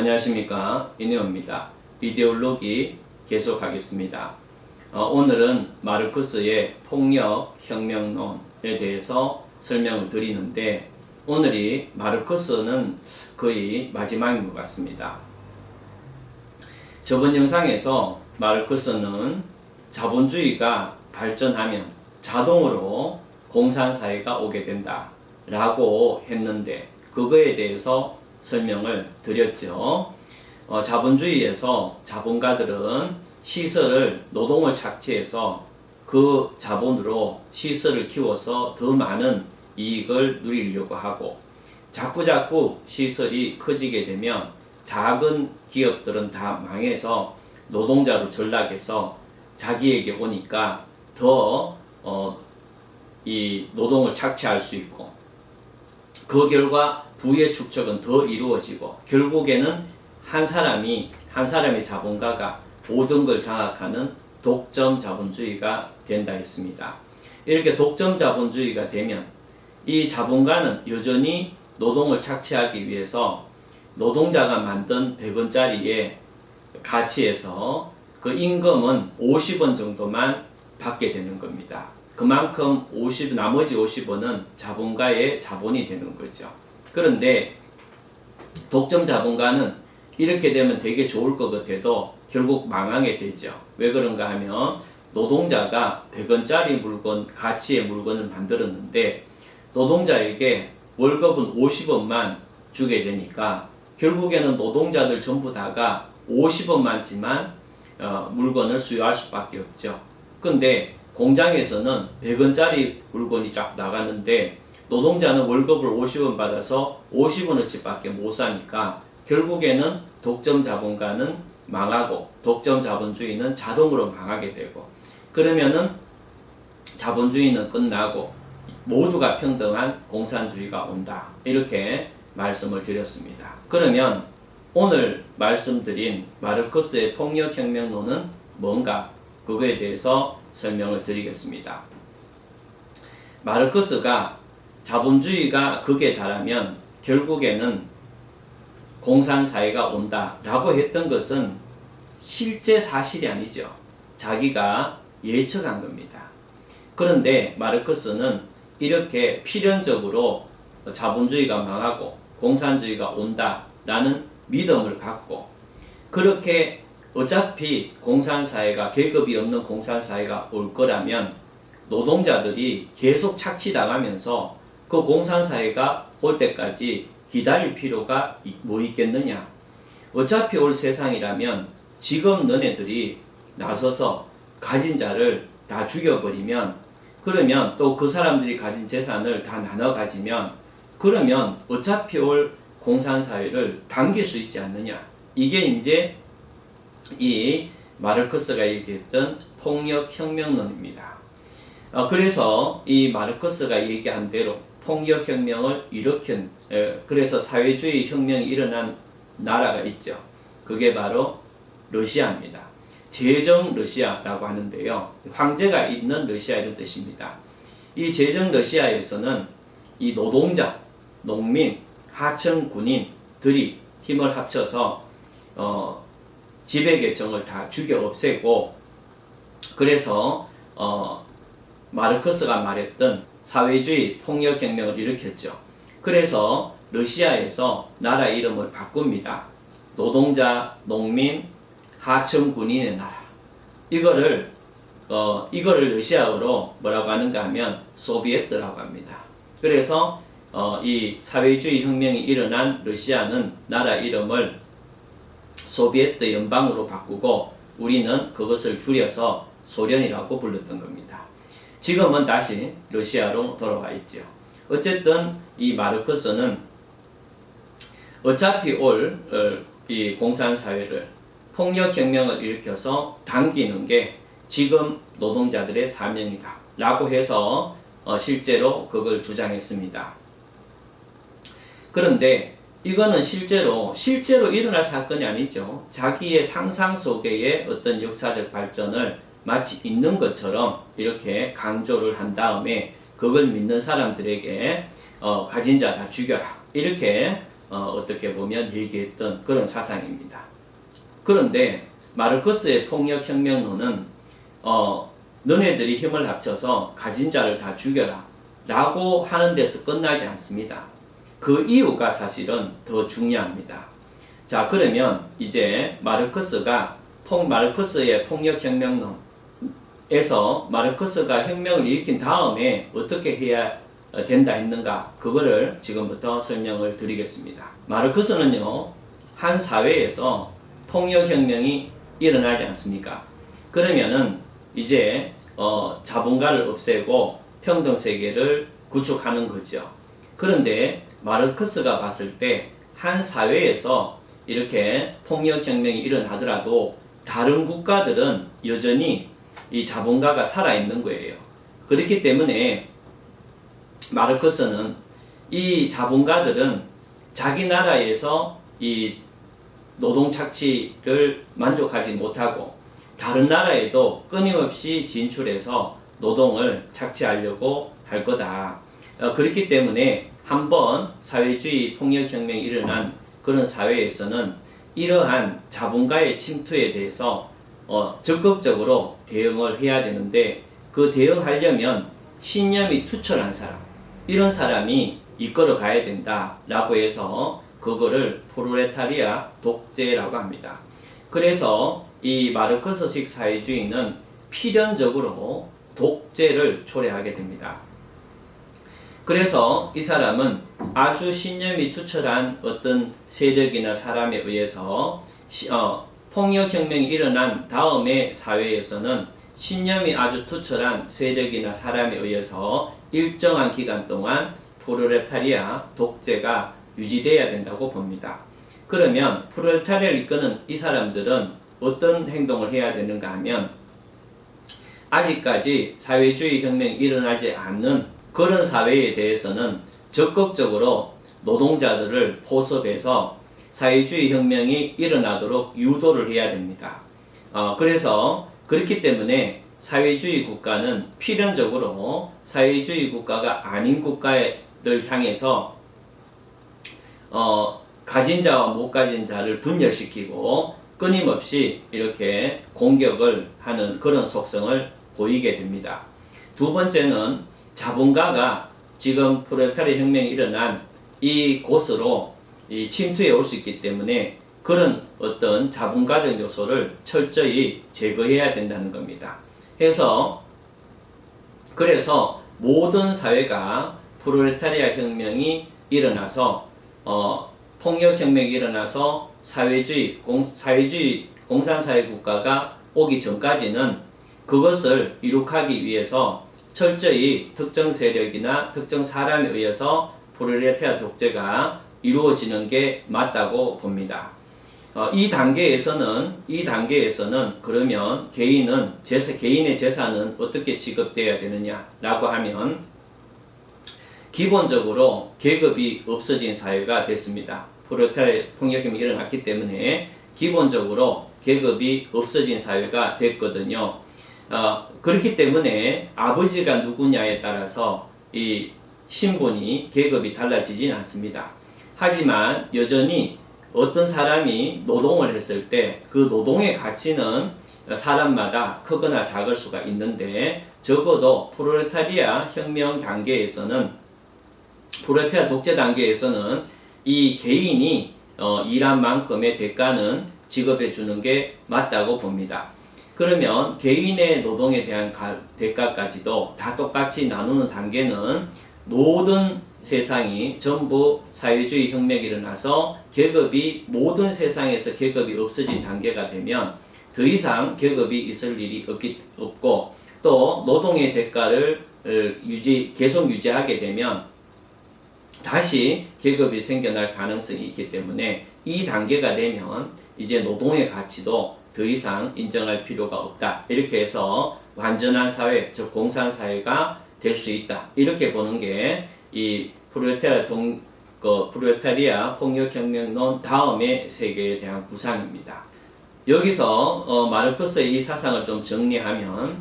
안녕하십니까, 이내호입니다. 이데올로기 계속하겠습니다. 오늘은 마르크스의 폭력혁명론에 대해서 설명을 드리는데, 오늘이 마르크스는 거의 마지막인 것 같습니다. 저번 영상에서 마르크스는 자본주의가 발전하면 자동으로 공산사회가 오게 된다 라고 했는데, 그거에 대해서 설명을 드렸죠. 자본주의에서 자본가들은 시설을, 노동을 착취해서 그 자본으로 시설을 키워서 더 많은 이익을 누리려고 하고, 자꾸자꾸 시설이 커지게 되면 작은 기업들은 다 망해서 노동자로 전락해서 자기에게 오니까 더 이 노동을 착취할 수 있고, 그 결과 부의 축적은 더 이루어지고, 결국에는 한 사람이 자본가가 모든 걸 장악하는 독점 자본주의가 된다 했습니다. 이렇게 독점 자본주의가 되면 이 자본가는 여전히 노동을 착취하기 위해서 노동자가 만든 100원짜리의 가치에서 그 임금은 50원 정도만 받게 되는 겁니다. 그만큼 나머지 50원은 자본가의 자본이 되는 거죠. 그런데 독점 자본가는 이렇게 되면 되게 좋을 것 같아도 결국 망하게 되죠. 왜 그런가 하면, 노동자가 100원짜리 물건, 가치의 물건을 만들었는데 노동자에게 월급은 50원만 주게 되니까 결국에는 노동자들 전부 다가 50원만지만 물건을 수요할 수밖에 없죠. 근데 공장에서는 100원짜리 물건이 쫙 나가는데 노동자는 월급을 50원 받아서 50원어치 밖에 못 사니까 결국에는 독점 자본가는 망하고 독점 자본주의는 자동으로 망하게 되고, 그러면은 자본주의는 끝나고 모두가 평등한 공산주의가 온다, 이렇게 말씀을 드렸습니다. 그러면 오늘 말씀드린 마르크스의 폭력혁명론은 뭔가, 그거에 대해서 설명을 드리겠습니다. 마르크스가 자본주의가 극에 달하면 결국에는 공산사회가 온다 라고 했던 것은 실제 사실이 아니죠. 자기가 예측한 겁니다. 그런데 마르크스는 이렇게 필연적으로 자본주의가 망하고 공산주의가 온다 라는 믿음을 갖고, 그렇게 어차피 공산사회가, 계급이 없는 공산사회가 올 거라면 노동자들이 계속 착취당하면서 그 공산사회가 올 때까지 기다릴 필요가 뭐 있겠느냐. 어차피 올 세상이라면 지금 너네들이 나서서 가진 자를 다 죽여버리면, 그러면 또 그 사람들이 가진 재산을 다 나눠 가지면, 그러면 어차피 올 공산사회를 당길 수 있지 않느냐. 이게 이제 이 마르크스가 얘기했던 폭력혁명론입니다. 그래서 이 마르크스가 얘기한 대로 폭력혁명을 일으킨, 그래서 사회주의 혁명이 일어난 나라가 있죠. 그게 바로 러시아입니다. 제정 러시아라고 하는데요, 황제가 있는 러시아 이런 뜻입니다. 이 제정 러시아에서는 이 노동자, 농민, 하청 군인들이 힘을 합쳐서 지배계층을 다 죽여 없애고, 그래서 마르크스가 말했던 사회주의 폭력혁명을 일으켰죠. 그래서 러시아에서 나라 이름을 바꿉니다. 노동자, 농민, 하청 군인의 나라. 이거를 러시아어로 뭐라고 하는가 하면 소비에트라고 합니다. 그래서 이 사회주의 혁명이 일어난 러시아는 나라 이름을 소비에트 연방으로 바꾸고, 우리는 그것을 줄여서 소련이라고 불렀던 겁니다. 지금은 다시 러시아로 돌아와 있죠. 어쨌든 이 마르크스는 어차피 올 이 공산사회를, 폭력혁명을 일으켜서 당기는 게 지금 노동자들의 사명이다 라고 해서 실제로 그걸 주장했습니다. 그런데 이거는 실제로 일어날 사건이 아니죠. 자기의 상상 속의 어떤 역사적 발전을 마치 있는 것처럼 이렇게 강조를 한 다음에 그걸 믿는 사람들에게 가진 자 다 죽여라, 이렇게 어떻게 보면 얘기했던 그런 사상입니다. 그런데 마르크스의 폭력혁명론은 너네들이 힘을 합쳐서 가진 자를 다 죽여라 라고 하는 데서 끝나지 않습니다. 그 이유가 사실은 더 중요합니다. 자, 그러면 이제 마르크스의 폭력혁명론에서 마르크스가 혁명을 일으킨 다음에 어떻게 해야 된다 했는가, 그거를 지금부터 설명을 드리겠습니다. 마르크스는요, 한 사회에서 폭력혁명이 일어나지 않습니까? 그러면은 이제 자본가를 없애고 평등세계를 구축하는 거죠. 그런데 마르크스가 봤을 때 한 사회에서 이렇게 폭력혁명이 일어나더라도 다른 국가들은 여전히 이 자본가가 살아있는 거예요. 그렇기 때문에 마르크스는 이 자본가들은 자기 나라에서 이 노동 착취를 만족하지 못하고 다른 나라에도 끊임없이 진출해서 노동을 착취하려고 할 거다. 그렇기 때문에 한번 사회주의 폭력혁명이 일어난 그런 사회에서는 이러한 자본가의 침투에 대해서 적극적으로 대응을 해야 되는데, 그 대응하려면 신념이 투철한 사람, 이런 사람이 이끌어 가야 된다라고 해서 그거를 프롤레타리아 독재라고 합니다. 그래서 이 마르크스식 사회주의는 필연적으로 독재를 초래하게 됩니다. 그래서 이 사람은 아주 신념이 투철한 어떤 세력이나 사람에 의해서 폭력혁명이 일어난 다음에 사회에서는 신념이 아주 투철한 세력이나 사람에 의해서 일정한 기간 동안 프롤레타리아 독재가 유지돼야 된다고 봅니다. 그러면 프롤레타리아를 이끄는 이 사람들은 어떤 행동을 해야 되는가 하면, 아직까지 사회주의 혁명이 일어나지 않는 그런 사회에 대해서는 적극적으로 노동자들을 포섭해서 사회주의 혁명이 일어나도록 유도를 해야 됩니다. 그래서 그렇기 때문에 사회주의 국가는 필연적으로 사회주의 국가가 아닌 국가를 향해서 가진 자와 못 가진 자를 분열시키고 끊임없이 이렇게 공격을 하는 그런 속성을 보이게 됩니다. 두 번째는 자본가가 지금 프롤레타리아 혁명이 일어난 이 곳으로 침투해 올 수 있기 때문에 그런 어떤 자본가적 요소를 철저히 제거해야 된다는 겁니다. 그래서 모든 사회가 프롤레타리아 혁명이 일어나서 폭력혁명이 일어나서 사회주의 공산사회 국가가 오기 전까지는 그것을 이룩하기 위해서 철저히 특정 세력이나 특정 사람에 의해서 프롤레타리아 독재가 이루어지는 게 맞다고 봅니다. 이 단계에서는 그러면 개인의 재산은 어떻게 지급돼야 되느냐라고 하면, 기본적으로 계급이 없어진 사회가 됐습니다. 프롤레타리아 폭력혁명이 일어났기 때문에 기본적으로 계급이 없어진 사회가 됐거든요. 그렇기 때문에 아버지가 누구냐에 따라서 이 신분이, 계급이 달라지진 않습니다. 하지만 여전히 어떤 사람이 노동을 했을 때 그 노동의 가치는 사람마다 크거나 작을 수가 있는데, 적어도 프롤레타리아 혁명 단계에서는, 프롤레타리아 독재 단계에서는 이 개인이 일한 만큼의 대가는 지급해 주는 게 맞다고 봅니다. 그러면 개인의 노동에 대한 대가까지도 다 똑같이 나누는 단계는 모든 세상이 전부 사회주의 혁명이 일어나서 모든 세상에서 계급이 없어진 단계가 되면 더 이상 계급이 있을 일이 없고, 또 노동의 대가를 계속 유지하게 되면 다시 계급이 생겨날 가능성이 있기 때문에 이 단계가 되면 이제 노동의 가치도 더 이상 인정할 필요가 없다. 이렇게 해서 완전한 사회, 즉 공산사회가 될 수 있다. 이렇게 보는 게 이 프롤레타리아 폭력혁명론 다음의 세계에 대한 구상입니다. 여기서 마르크스의 이 사상을 좀 정리하면,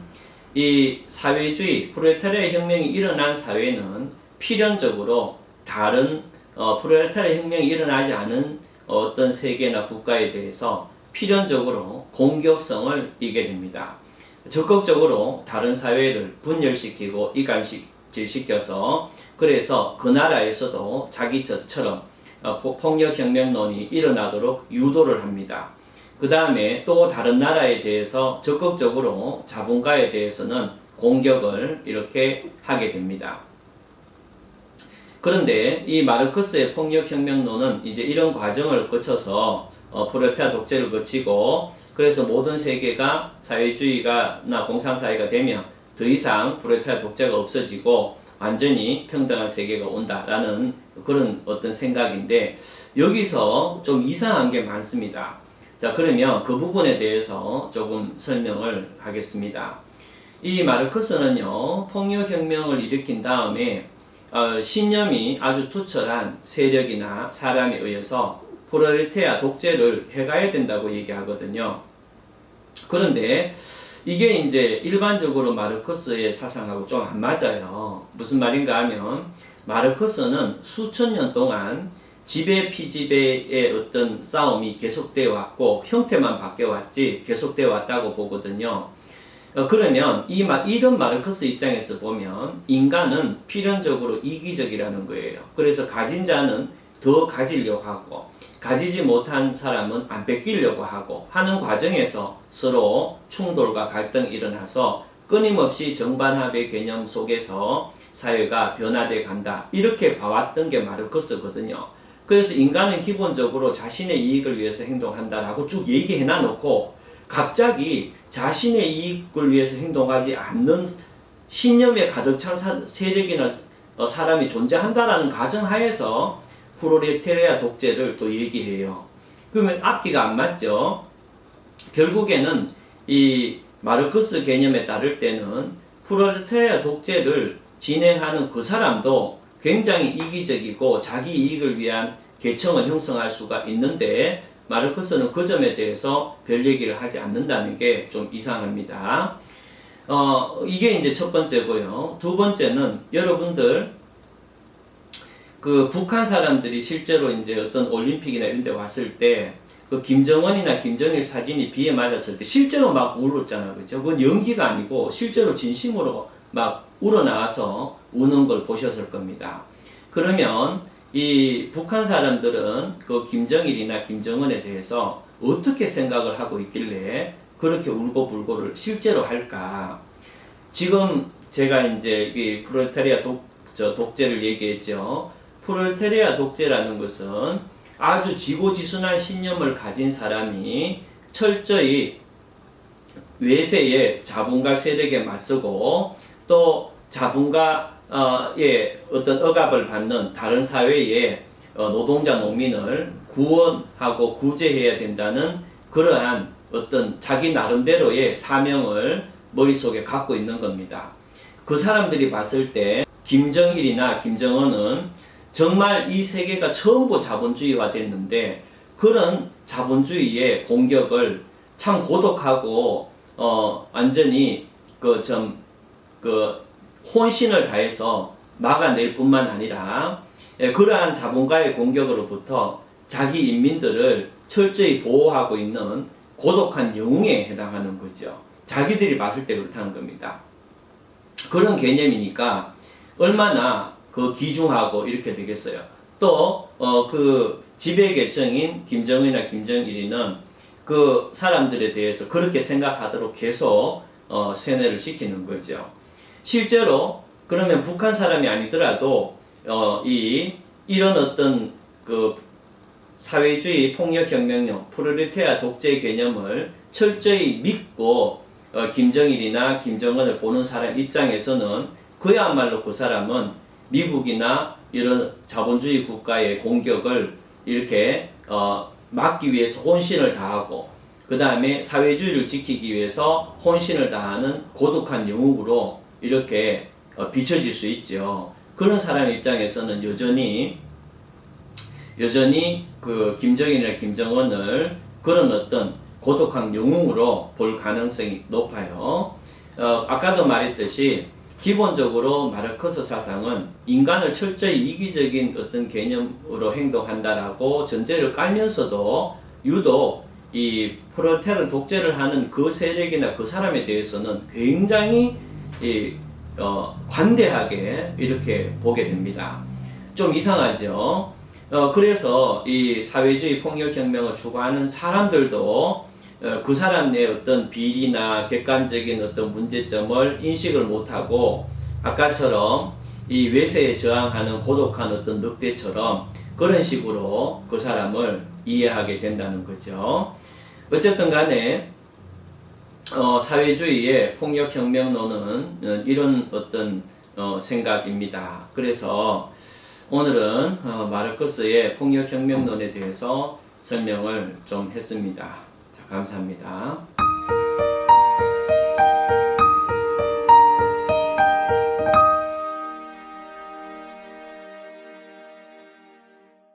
이 사회주의 프롤레타리아 혁명이 일어난 사회는 필연적으로 다른 프롤레타리아 혁명이 일어나지 않은 어떤 세계나 국가에 대해서 필연적으로 공격성을 띠게 됩니다. 적극적으로 다른 사회를 분열시키고 이간질시켜서 그래서 그 나라에서도 자기처럼 폭력혁명론이 일어나도록 유도를 합니다. 그 다음에 또 다른 나라에 대해서 적극적으로 자본가에 대해서는 공격을 이렇게 하게 됩니다. 그런데 이 마르크스의 폭력혁명론은 이제 이런 과정을 거쳐서 프롤레타리아 독재를 거치고 그래서 모든 세계가 사회주의가나 공산사회가 되면 더 이상 프롤레타리아 독재가 없어지고 완전히 평등한 세계가 온다라는 그런 어떤 생각인데 여기서 좀 이상한 게 많습니다. 자, 그러면 그 부분에 대해서 조금 설명을 하겠습니다. 이 마르크스는요, 폭력혁명을 일으킨 다음에 신념이 아주 투철한 세력이나 사람에 의해서 프롤레타리아 독재를 해가야 된다고 얘기하거든요. 그런데 이게 이제 일반적으로 마르크스의 사상하고 좀 안 맞아요. 무슨 말인가 하면 마르크스는 수천 년 동안 지배 피지배의 어떤 싸움이 계속되어 왔고 형태만 바뀌어 왔지 계속되어 왔다고 보거든요. 그러면 이런 마르크스 입장에서 보면 인간은 필연적으로 이기적이라는 거예요. 그래서 가진 자는 더 가지려고 하고 가지지 못한 사람은 안 뺏기려고 하고 하는 과정에서 서로 충돌과 갈등이 일어나서 끊임없이 정반합의 개념 속에서 사회가 변화돼 간다. 이렇게 봐왔던 게 마르크스거든요. 그래서 인간은 기본적으로 자신의 이익을 위해서 행동한다라고 쭉 얘기해 놔놓고 갑자기 자신의 이익을 위해서 행동하지 않는 신념에 가득 찬 세력이나 사람이 존재한다라는 가정하에서 프롤레타리아 독재를 또 얘기해요. 그러면 앞뒤가 안 맞죠? 결국에는 이 마르크스 개념에 따를 때는 프롤레타리아 독재를 진행하는 그 사람도 굉장히 이기적이고 자기 이익을 위한 계층을 형성할 수가 있는데 마르크스는 그 점에 대해서 별 얘기를 하지 않는다는 게 좀 이상합니다. 이게 이제 첫 번째고요. 두 번째는 여러분들 그 북한 사람들이 실제로 이제 어떤 올림픽이나 이런 데 왔을 때 그 김정은이나 김정일 사진이 비에 맞았을 때 실제로 막 울었잖아요. 그죠? 그건 연기가 아니고 실제로 진심으로 막 우러나와서 우는 걸 보셨을 겁니다. 그러면 이 북한 사람들은 그 김정일이나 김정은에 대해서 어떻게 생각을 하고 있길래 그렇게 울고불고를 실제로 할까? 지금 제가 이제 이 프롤레타리아 독재를 얘기했죠. 프롤레타리아 독재라는 것은 아주 지고지순한 신념을 가진 사람이 철저히 외세의 자본가 세력에 맞서고 또 자본가의 어떤 억압을 받는 다른 사회의 노동자 농민을 구원하고 구제해야 된다는 그러한 어떤 자기 나름대로의 사명을 머릿속에 갖고 있는 겁니다. 그 사람들이 봤을 때 김정일이나 김정은은 정말 이 세계가 전부 자본주의화 됐는데 그런 자본주의의 공격을 참 고독하고 완전히 혼신을 다해서 막아낼 뿐만 아니라 그러한 자본가의 공격으로부터 자기 인민들을 철저히 보호하고 있는 고독한 영웅에 해당하는 거죠. 자기들이 봤을 때 그렇다는 겁니다. 그런 개념이니까 얼마나 그 기중하고 이렇게 되겠어요. 또 그 지배계층인 김정은이나 김정일이는 그 사람들에 대해서 그렇게 생각하도록 계속 세뇌를 시키는 거죠. 실제로 그러면 북한 사람이 아니더라도 이런 어떤 그 사회주의 폭력혁명용 프롤레타리아 독재 개념을 철저히 믿고 김정일이나 김정은을 보는 사람 입장에서는 그야말로 그 사람은 미국이나 이런 자본주의 국가의 공격을 이렇게 막기 위해서 혼신을 다하고 그 다음에 사회주의를 지키기 위해서 혼신을 다하는 고독한 영웅으로 이렇게 비춰질 수 있죠. 그런 사람 입장에서는 여전히 그 김정일이나 김정은을 그런 어떤 고독한 영웅으로 볼 가능성이 높아요. 아까도 말했듯이 기본적으로 마르크스 사상은 인간을 철저히 이기적인 어떤 개념으로 행동한다라고 전제를 깔면서도 유독 이 프롤레타르 독재를 하는 그 세력이나 그 사람에 대해서는 굉장히 관대하게 이렇게 보게 됩니다. 좀 이상하죠. 그래서 이 사회주의 폭력혁명을 추구하는 사람들도 그 사람 내 어떤 비리나 객관적인 어떤 문제점을 인식을 못하고 아까처럼 이 외세에 저항하는 고독한 어떤 늑대처럼 그런 식으로 그 사람을 이해하게 된다는 거죠. 어쨌든 간에 사회주의의 폭력혁명론은 이런 어떤 생각입니다. 그래서 오늘은 마르크스의 폭력혁명론에 대해서 설명을 좀 했습니다. 자, 감사합니다.